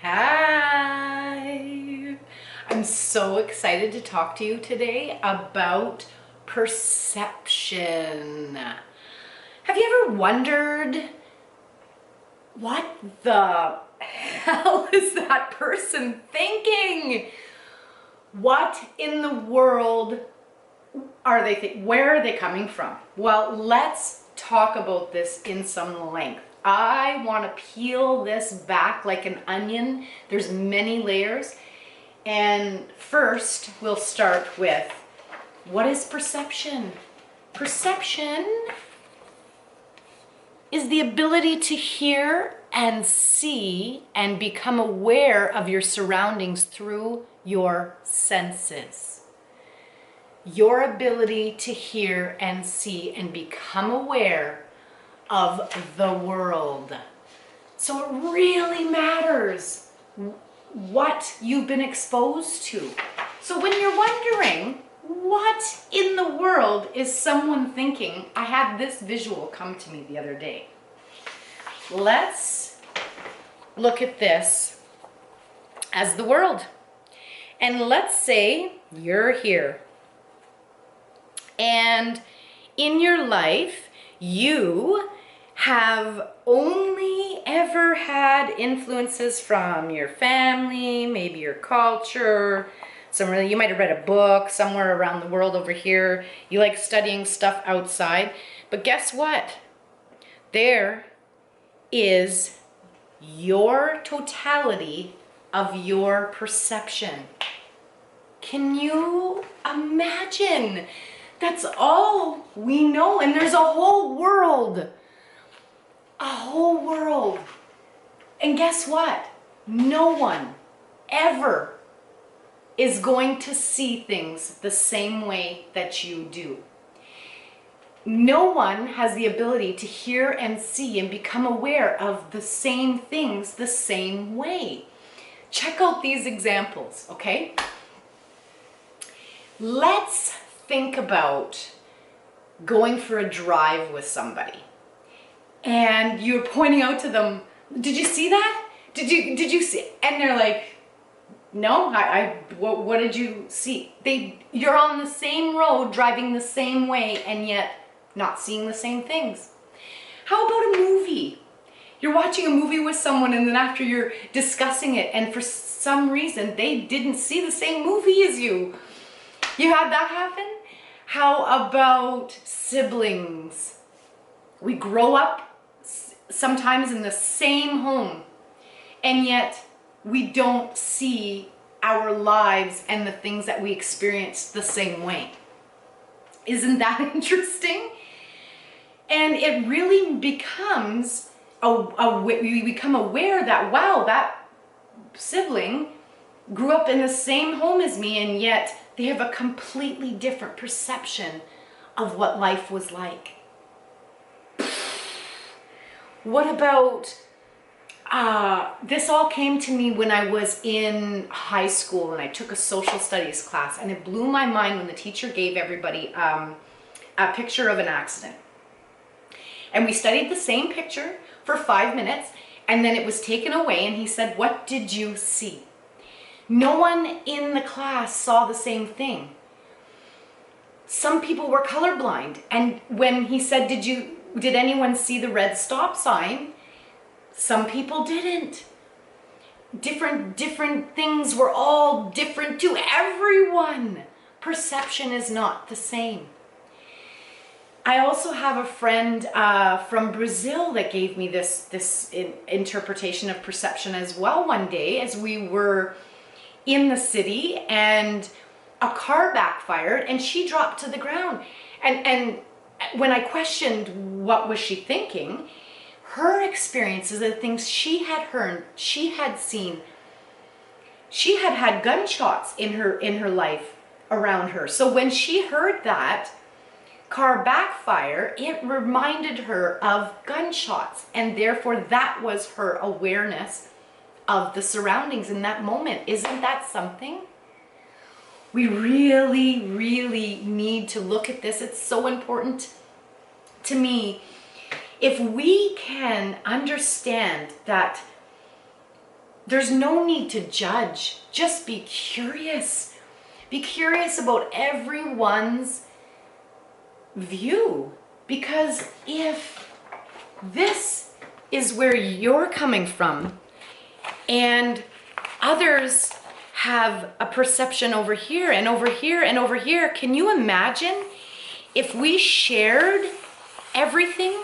Hi! I'm so excited to talk to you today about perception. Have you ever wondered what the hell is that person thinking? What in the world are they where are they coming from? Well, let's talk about this in some length. I want to peel this back like an onion. There's many layers. And first, we'll start with, what is perception? Perception is the ability to hear and see and become aware of your surroundings through your senses. Your ability to hear and see and become aware of the world. So it really matters what you've been exposed to. So when you're wondering, what in the world is someone thinking? I had this visual come to me the other day. Let's look at this as the world. And let's say you're here. And in your life, you have only ever had influences from your family, maybe your culture. You might have read a book somewhere around the world over here. You like studying stuff outside. But guess what? There is your totality of your perception. Can you imagine? That's all we know, and there's a whole world. A whole world. And guess what? No one ever is going to see things the same way that you do. No one has the ability to hear and see and become aware of the same things the same way. Check out these examples, okay? Let's think about going for a drive with somebody. And you're pointing out to them, did you see that? Did you see? And they're like, no, what did you see? You're on the same road, driving the same way, and yet not seeing the same things. How about a movie? You're watching a movie with someone, and then after you're discussing it, and for some reason they didn't see the same movie as you. You had that happen? How about siblings? We grow up sometimes in the same home, and yet we don't see our lives and the things that we experience the same way. Isn't that interesting? And it really becomes, we become aware that, wow, that sibling grew up in the same home as me, and yet they have a completely different perception of what life was like. What about, this all came to me when I was in high school and I took a social studies class, and it blew my mind when the teacher gave everybody a picture of an accident. And we studied the same picture for 5 minutes, and then it was taken away, and he said, what did you see? No one in the class saw the same thing. Some people were colorblind, and when he said, did anyone see the red stop sign? Some people didn't. Different things were all different to everyone. Perception is not the same. I also have a friend from Brazil that gave me this interpretation of perception as well one day, as we were in the city and a car backfired and she dropped to the ground. And when I questioned what was she thinking, her experiences, the things she had heard, she had seen, she had had gunshots in her life around her. So when she heard that car backfire, it reminded her of gunshots, and therefore that was her awareness of the surroundings in that moment. Isn't that something? We really, really need to look at this. It's so important to me. If we can understand that There's no need to judge. Just be curious. Be curious about everyone's view. Because if this is where you're coming from and others have a perception over here and over here and over here, can you imagine if we shared everything?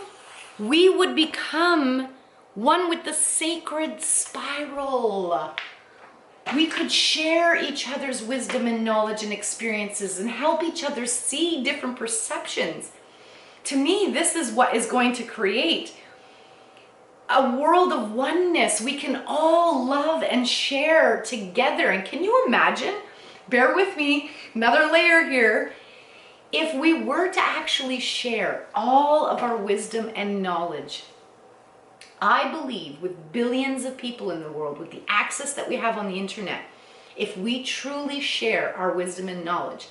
We would become one with the sacred spiral. We could share each other's wisdom and knowledge and experiences and help each other see different perceptions. To me, this is what is going to create a world of oneness. We can all love and share together. And can you imagine, bear with me, another layer here, if we were to actually share all of our wisdom and knowledge? I believe with billions of people in the world, with the access that we have on the internet, if we truly share our wisdom and knowledge,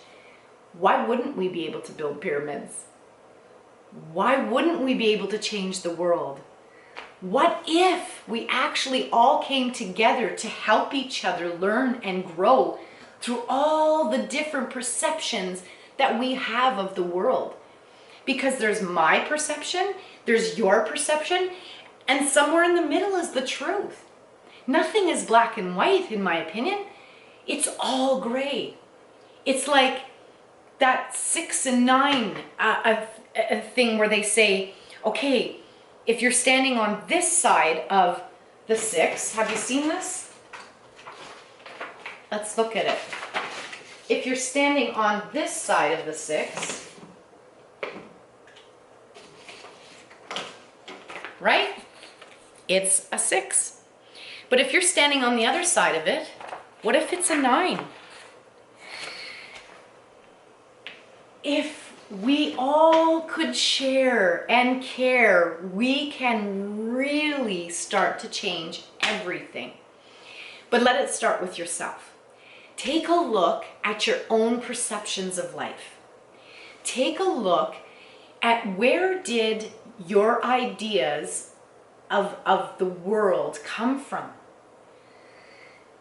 why wouldn't we be able to build pyramids? Why wouldn't we be able to change the world? What if we actually all came together to help each other learn and grow through all the different perceptions that we have of the world? Because there's my perception, there's your perception, and somewhere in the middle is the truth. Nothing is black and white, in my opinion. It's all gray. It's like that 6 and 9 a thing where they say, okay, if you're standing on this side of the 6, have you seen this? Let's look at it. If you're standing on this side of the 6, right? It's a 6. But if you're standing on the other side of it, what if it's a 9? If we all could share and care, we can really start to change everything. But let it start with yourself. Take a look at your own perceptions of life. Take a look at where did your ideas of the world come from?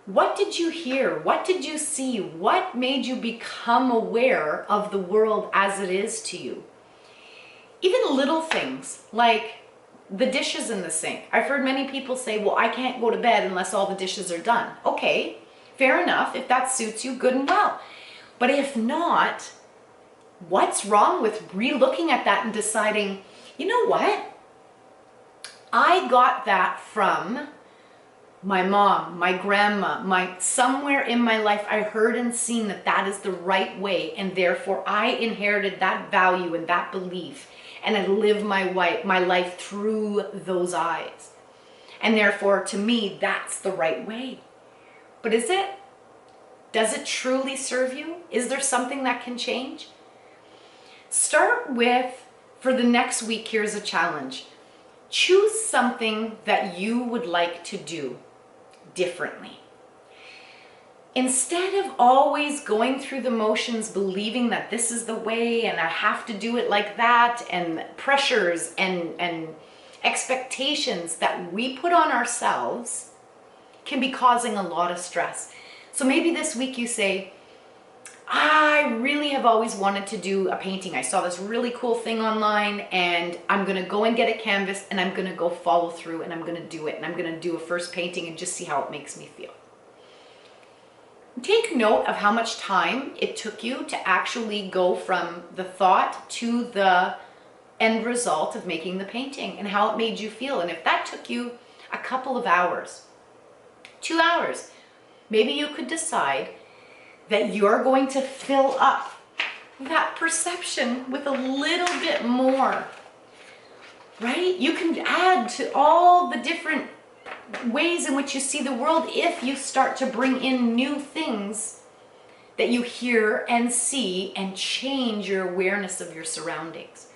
What did you hear? What did you see? What made you become aware of the world as it is to you? Even little things like the dishes in the sink. I've heard many people say, well, I can't go to bed unless all the dishes are done. Okay, fair enough. If that suits you, good and well. But if not, what's wrong with re-looking at that and deciding, you know what? I got that from my mom, my grandma, somewhere in my life I heard and seen that that is the right way, and therefore I inherited that value and that belief, and I live my life through those eyes. And therefore, to me, that's the right way. But is it? Does it truly serve you? Is there something that can change? Start with, for the next week, here's a challenge. Choose something that you would like to do differently. Instead of always going through the motions, believing that this is the way and I have to do it like that, and pressures and expectations that we put on ourselves can be causing a lot of stress. So maybe this week you say, I really have always wanted to do a painting. I saw this really cool thing online and I'm gonna go and get a canvas and I'm gonna go follow through and I'm gonna do it, and I'm gonna do a first painting and just see how it makes me feel. Take note of how much time it took you to actually go from the thought to the end result of making the painting and how it made you feel. And if that took you a couple of hours, 2 hours, maybe you could decide that you're going to fill up that perception with a little bit more, right? You can add to all the different ways in which you see the world if you start to bring in new things that you hear and see and change your awareness of your surroundings.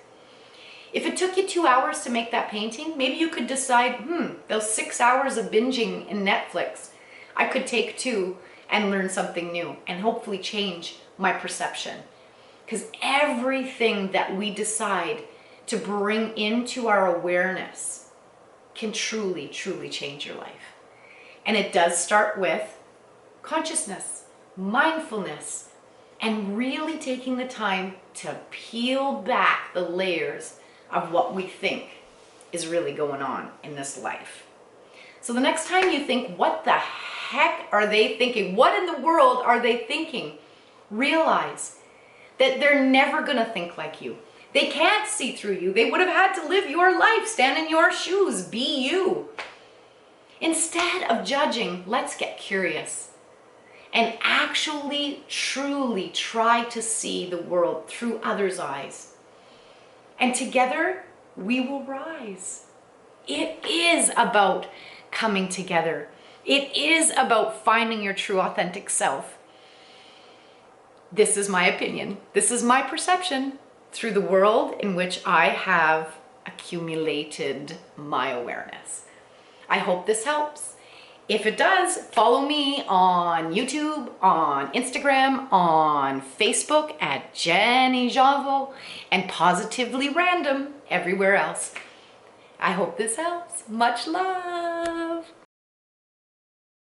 If it took you 2 hours to make that painting, maybe you could decide, those 6 hours of binging in Netflix, I could take 2 and learn something new and hopefully change my perception. Because everything that we decide to bring into our awareness can truly, truly change your life. And it does start with consciousness, mindfulness, and really taking the time to peel back the layers of what we think is really going on in this life. So the next time you think, what the heck are they thinking? What in the world are they thinking? Realize that they're never going to think like you. They can't see through you. They would have had to live your life, stand in your shoes, be you. Instead of judging, let's get curious and actually, truly try to see the world through others' eyes. And together, we will rise. It is about coming together. It is about finding your true, authentic self. This is my opinion. This is my perception through the world in which I have accumulated my awareness. I hope this helps. If it does, follow me on YouTube, on Instagram, on Facebook at Jenny Janvaux, and Positively Random everywhere else. I hope this helps. Much love.